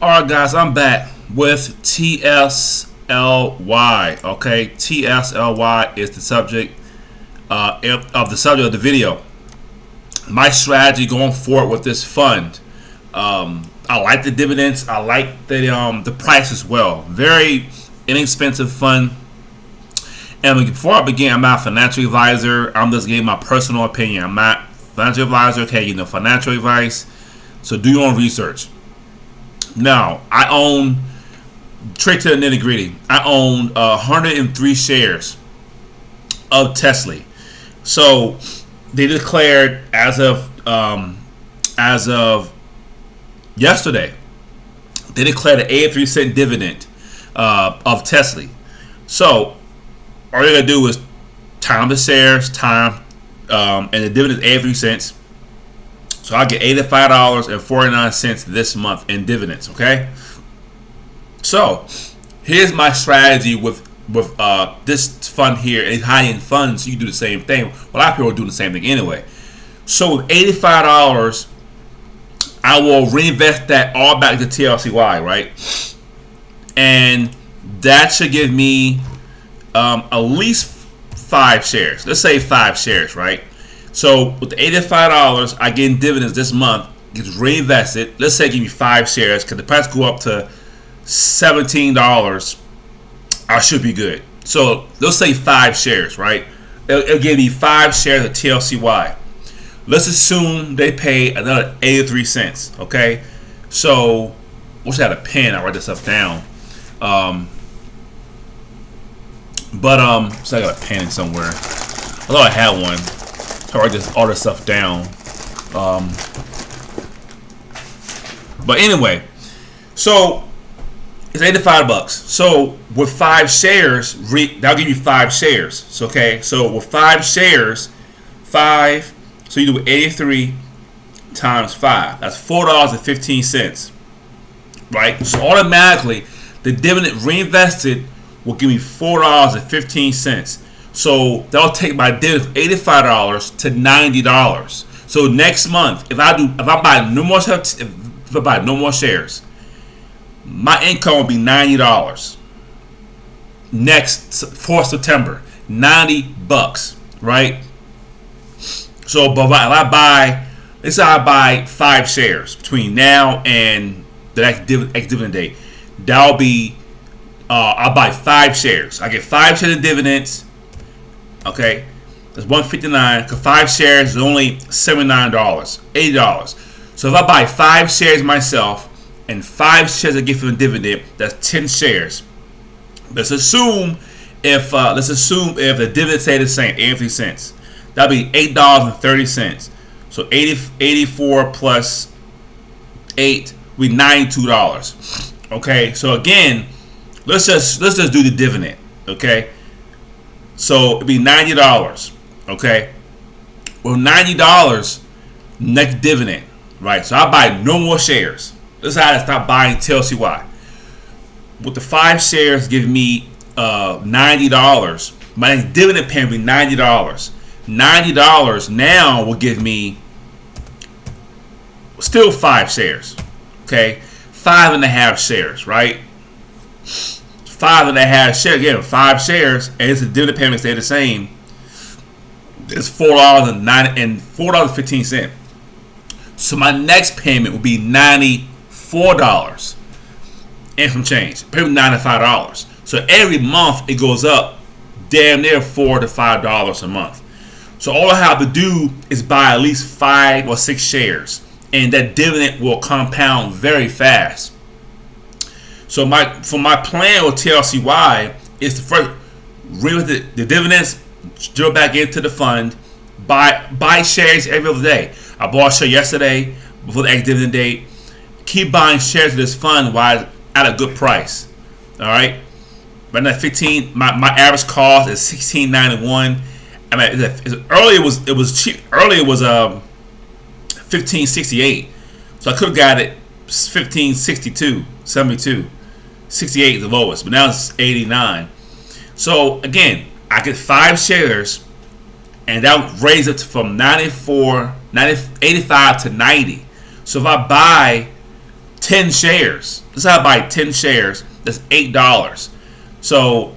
Alright guys, I'm back with TSLY. Okay, TSLY is the subject of the subject of the video. My strategy going forward with this fund. I like the dividends. I like the price as well. Very inexpensive fund. And before I begin, I'm not a financial advisor. I'm just giving my personal opinion. I'm not a financial advisor. Okay, financial advice. So do your own research. Now, I own, straight to the nitty gritty, I own 103 shares of TSLY. So they declared as of yesterday, they declared an 83-cent dividend of TSLY. So all you're gonna do is time the shares, and the dividend is 83 cents. So I get $85.49 this month in dividends. Okay. So here's my strategy with this fund here. It's high-end funds. So you do the same thing. Well, a lot of people are doing the same thing anyway. So with $85, I will reinvest that all back to TSLY, right? And that should give me at least 5 shares. Let's say 5 shares, right? So with the $85 I get in dividends this month, gets reinvested. Let's say give me 5 shares, because the price go up to $17. I should be good. So let's say 5 shares, right? It'll give me 5 shares of TSLY. Let's assume they pay another 83 cents. Okay, so wish I had a pen. I'll write this stuff down. So I got a pen somewhere. I thought I had one. So I write all this stuff down. But anyway, so it's $85. So with 5 shares, that'll give you 5 shares. So, okay, so with 5 shares, 5. So you do 83 times 5. That's $4.15. Right. So automatically, the dividend reinvested will give me $4.15. So that'll take my dividend from $85 to $90. So next month, if I buy no more shares, my income will be $90. Next for September, $90, right? So, but if I buy, let's say I buy 5 shares between now and the next dividend date, that'll be I'll buy 5 shares. I get 5 shares of dividends. Okay, that's $159. Because 5 shares is only $79, $80. So if I buy 5 shares myself and 5 shares I get from the dividend, that's 10 shares. Let's assume if the dividend stay the same, 83 cents, that'll be $8.30. So 84 plus 8 will be $92. Okay, so again, let's just do the dividend. Okay. So it'd be $90, okay? Well, $90 next dividend, right? So I buy no more shares. This is how I stop buying TSLY. With the 5 shares giving me $90, my next dividend payment will be $90. $90 now will give me still 5 shares, okay? 5.5 shares, right? 5.5 shares, again, 5 shares, and it's a dividend payment stay the same. It's $4.15. So my next payment will be $94 and some change. Payment $95. So every month it goes up damn near $4 to $5 a month. So all I have to do is buy at least 5 or 6 shares, and that dividend will compound very fast. So my plan with TSLY is to first reinvest the dividends, drill back into the fund, buy shares every other day. I bought a share yesterday before the ex-dividend date. Keep buying shares of this fund while at a good price. All right. Right now, 15. My average cost is $16.91. I mean, earlier it was cheap. Earlier it was $15.68. So I could have got it $15.62, $72. 68 is the lowest, but now it's 89. So again, I get 5 shares, and that would raise it from 85 to 90. So if I buy 10 shares. Let's say I buy 10 shares. That's $8. So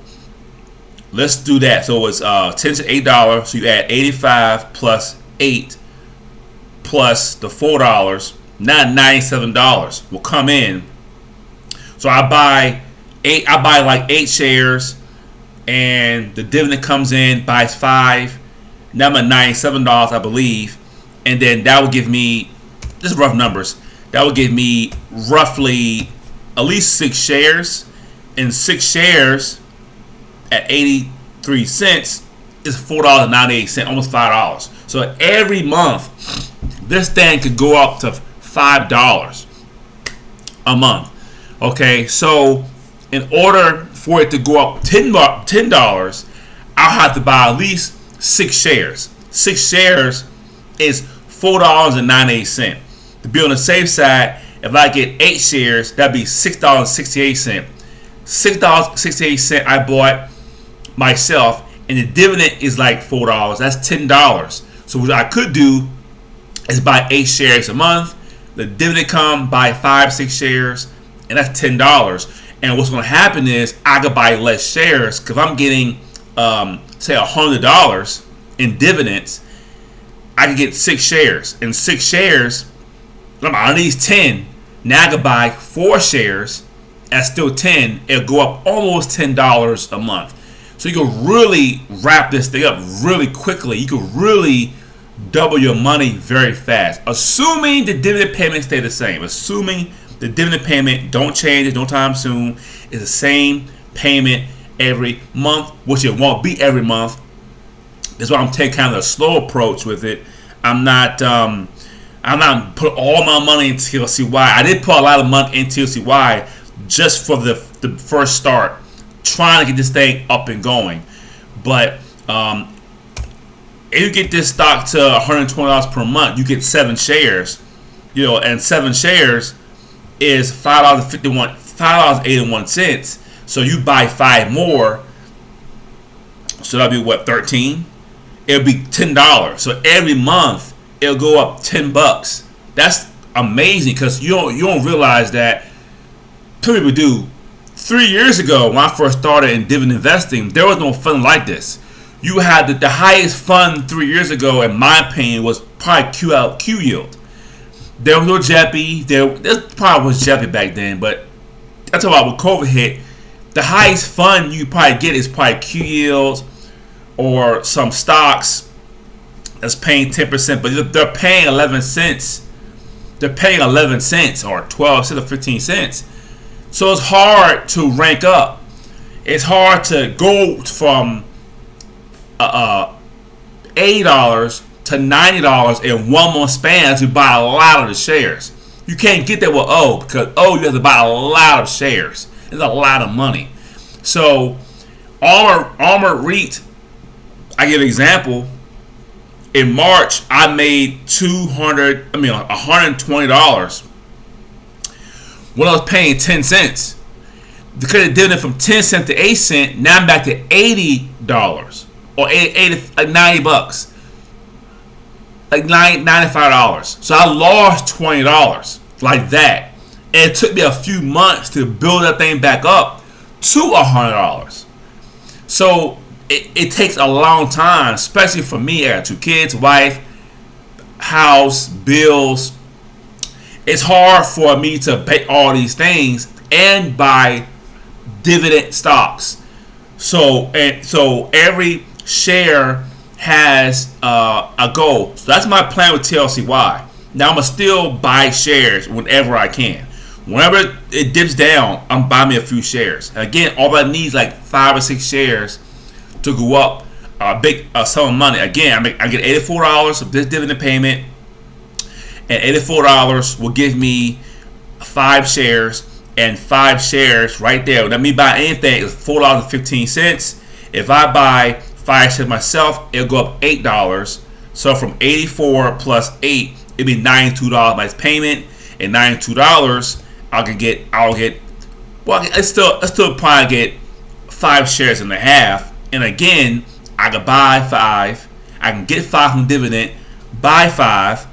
let's do that. So it's 10 to $8. So you add 85 plus 8 plus the $4. Now $97 will come in. So I buy like 8 shares, and the dividend comes in, buys 5. Now I'm at $97, I believe, and then that will give me, just rough numbers, that will give me roughly at least 6 shares, and 6 shares at 83 cents is $4.98, almost $5. So every month, this thing could go up to $5 a month. Okay, so in order for it to go up $10, I'll have to buy at least 6 shares. 6 shares is $4.98. To be on the safe side, if I get 8 shares, that'd be $6.68. $6.68 I bought myself, and the dividend is like $4. That's $10. So what I could do is buy 8 shares a month. The dividend come, buy 5-6 shares, and that's $10. And what's going to happen is I could buy less shares, because if I'm getting say $100 in dividends, I could get 6 shares, and 6 shares, I'm on these 10. Now I could buy 4 shares at still 10. It'll go up almost $10 a month. So you can really wrap this thing up really quickly. You can really double your money very fast, assuming the dividend payments stay the same. Assuming the dividend payment don't change no time soon, it's the same payment every month, which it won't be every month. That's why I'm taking kind of a slow approach with it. I'm not put all my money into TSLY. I did put a lot of money into TSLY just for the first start, trying to get this thing up and going. But if you get this stock to $120 per month, you get 7 shares. And 7 shares is $5.81. So you buy 5 more, so that'll be what, 13? It'll be $10. So every month it'll go up $10. That's amazing, because you don't realize that. Two people do. 3 years ago, when I first started in dividend investing, there was no fund like this. You had the highest fund 3 years ago, in my opinion, was probably Q yield. There was no JEPI. There probably was JEPI back then, but that's about when COVID hit. The highest fund you probably get is probably Q yields or some stocks that's paying 10%, but they're paying 11 cents. They're paying 11 cents or 12 cents or 15 cents. So it's hard to rank up. It's hard to go from $80 to $90 in one month span to buy a lot of the shares. You can't get that with O, because you have to buy a lot of shares. It's a lot of money. So Armor REIT, I give an example. In March, I made $120 when I was paying 10 cents. Because it dividend from 10 cents to 8 cents, now I'm back to $80 or like $90, like $95. So I lost $20 like that. And it took me a few months to build that thing back up to $100. So it takes a long time, especially for me. I got 2 kids, wife, house, bills. It's hard for me to pay all these things and buy dividend stocks. So every share has a goal. So that's my plan with TSLY. Now I'm gonna still buy shares whenever I can. Whenever it dips down, I'm buying me a few shares. And again, all I need is like 5 or 6 shares to go up a big sum of money. Again, I get $84 of this dividend payment, and $84 will give me 5 shares, and 5 shares right there. That means buy anything is $4.15. If I buy 5 shares myself, it'll go up $8. So from 84 plus 8, it'll be $92 my payment, and $92 I still probably get 5 shares and a half. And again, I could buy 5. I can get 5 from dividend, buy 5,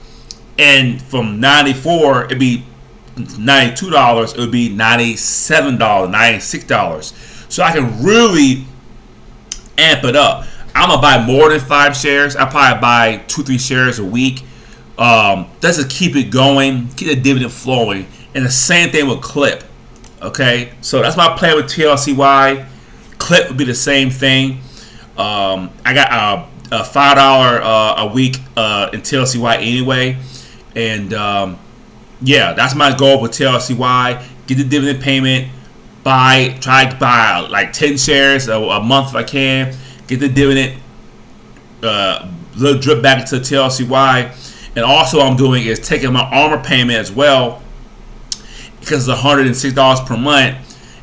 and from 94 it'd be $92, it would be $97, $96. So I can really amp it up. I'm gonna buy more than 5 shares. I probably buy 2-3 shares a week. That's to keep it going, keep the dividend flowing, and the same thing with Clip. Okay, so that's my plan with TLCY. Clip would be the same thing. I got a $5 a week in TLCY anyway, and yeah, that's my goal with TLCY. Get the dividend payment. Try to buy like 10 shares a month if I can. Get the dividend, little drip back into TLCY. And also what I'm doing is taking my armor payment as well, because it's $106 per month,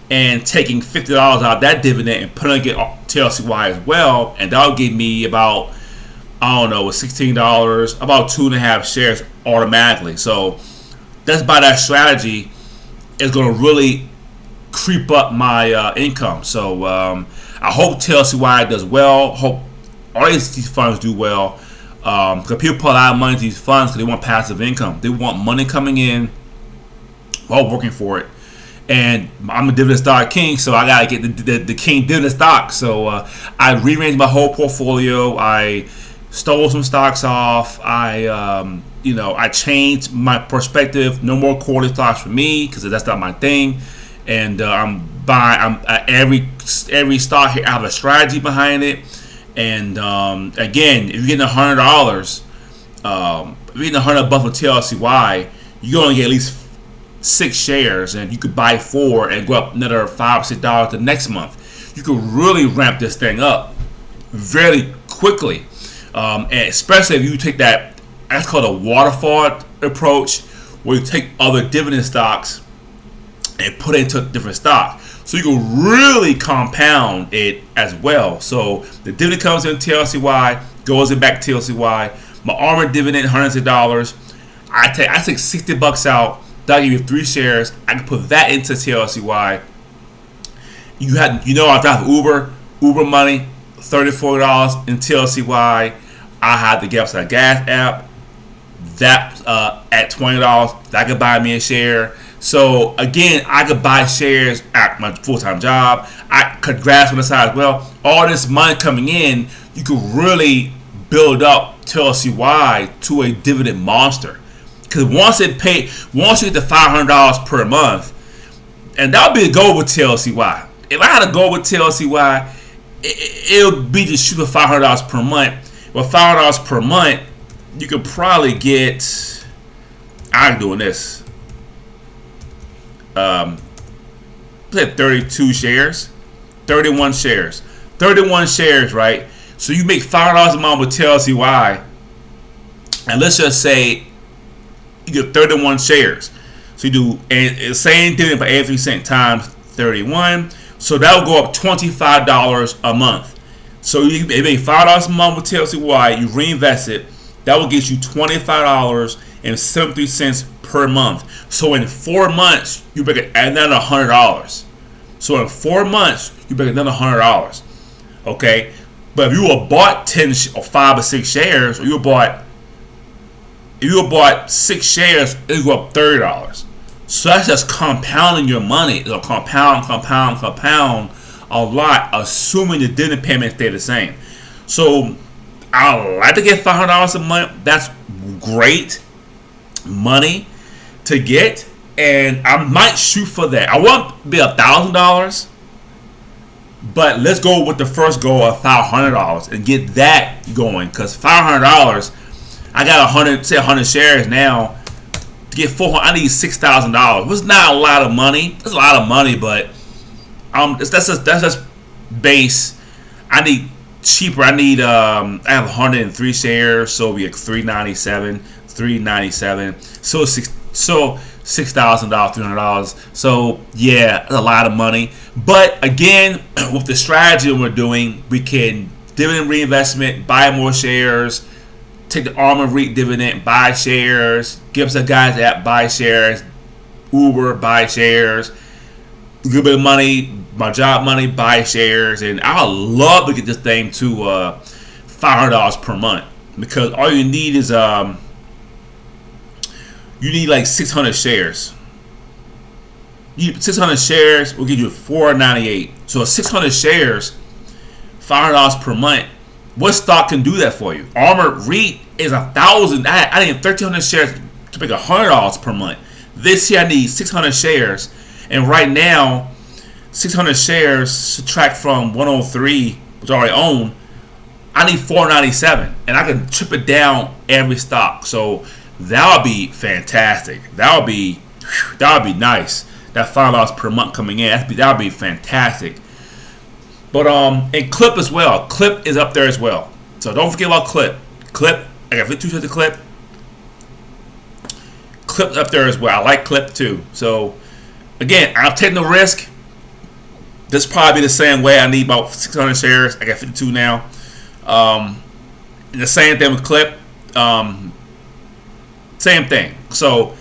and taking $50 out of that dividend and putting it on TLCY as well, and that'll give me about, I don't know, with $16, about 2.5 shares automatically. So that's by that strategy is going to really creep up my income. So I hope TLCY does well. Hope all these funds do well. Because people put a lot of money into these funds because they want passive income. They want money coming in while working for it. And I'm a dividend stock king, so I gotta get the king dividend stock. So I rearranged my whole portfolio. I stole some stocks off. I changed my perspective. No more quarterly stocks for me because that's not my thing. And I'm every stock here. I have a strategy behind it. And again, if you're getting $100, if you're getting $100 for TLCY, you're gonna get at least 6 shares, and you could buy 4 and go up another $5 or $6 the next month. You could really ramp this thing up very quickly, and especially if you take that's called a waterfall approach, where you take other dividend stocks and put it into a different stock. So you can really compound it as well. So the dividend comes in TLCY, goes in back to TLCY. My armor dividend, $106. I take $60 out. That'll give you 3 shares. I can put that into TLCY. I drive Uber money, $34 in TLCY. I have the Upside Gas app. That at $20, that could buy me a share. So again, I could buy shares at my full-time job. I could grass on the side as well. All this money coming in, you could really build up TLCY to a dividend monster. Because once you get to $500 per month, and that would be a goal with TLCY. If I had a goal with TLCY, it'll be to shoot for $500 per month. With $500 per month, you could probably get. I'm doing this. 32 shares, 31 shares, 31 shares, right? So you make $5 a month with TLCY, and let's just say you get 31 shares. So you do and same dividend for 83 cents times 31. So that will go up $25 a month. So you make $5 a month with TLCY, you reinvest it. That will get you $25.73 per month. So in 4 months, you make another $100. So in 4 months, you make another $100. Okay, but if you were bought 10 or 5 or 6 shares, or you bought 6 shares, it'll go up $30. So that's just compounding your money. It'll compound a lot, assuming the dividend payments stay the same. So I like to get $500 a month. That's great money to get, and I might shoot for that. I want to be $1,000, but let's go with the first goal of $500 and get that going. Because $500, I got 100 shares now. To get 400, I need $6,000. It's not a lot of money. It's a lot of money, but that's just base. I need cheaper. I have 103 shares, so it'll be like $397. So $6,000, $300. So yeah, that's a lot of money. But again, with the strategy we're doing, we can dividend reinvestment, buy more shares, take the armor REIT dividend, buy shares, give us a guys app, buy shares, Uber, buy shares, a little bit of money, my job money, buy shares, and I would love to get this thing to $500 per month, because all you need is you need like 600 shares. 600 shares will give you $4.98. So 600 shares, $500 per month. What stock can do that for you? Armored REIT is 1,000. I need 1,300 shares to make $100 per month. This year I need 600 shares, and right now, 600 shares subtract from 103, which I already own. I need 497, and I can chip it down every stock. So that would be fantastic. That would be nice. That $5 per month coming in, that would be fantastic. But and Clip as well. Clip is up there as well. So don't forget about Clip. Clip, I got 52 cents a Clip. Clip's up there as well. I like Clip too. So again, I'm taking the risk. This probably be the same way. I need about 600 shares. I got 52 now. The same thing with Clip. Same thing. So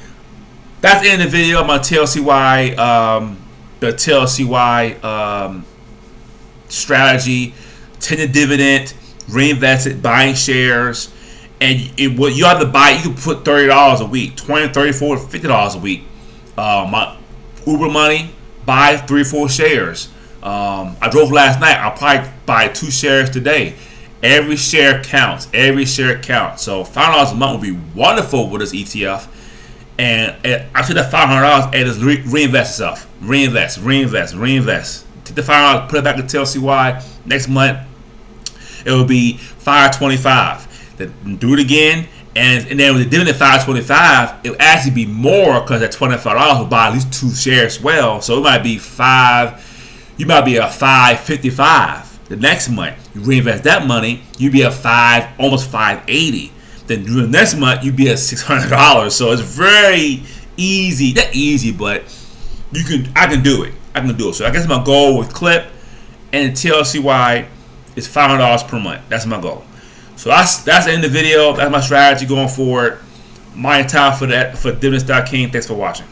that's the end of the video. My TSLY, the TSLY strategy, 10-year dividend, reinvest it, buying shares, and what you have to buy, you can put $30 a week, $20, $34, $50 a week. My Uber money, buy 3-4 shares. I drove last night. I'll probably buy 2 shares today. Every share counts. Every share counts. So $500 a month would be wonderful with this ETF. And I took that $500 and just reinvest itself. Reinvest. Take the $500, put it back to TSLY. Next month, it will be $525. Then do it again, and then with the dividend $525, it will actually be more because that $25 will buy at least 2 shares as well. So it might be you might be at $555. The next month, you reinvest that money, you be at almost $580. Then during the next month, you be at $600. So it's very easy. Not easy, but I can do it. So I guess my goal with Clip and TSLY is $500 per month. That's my goal. So that's the end of the video. That's my strategy going forward. My time for Dividend Stock King. Thanks for watching.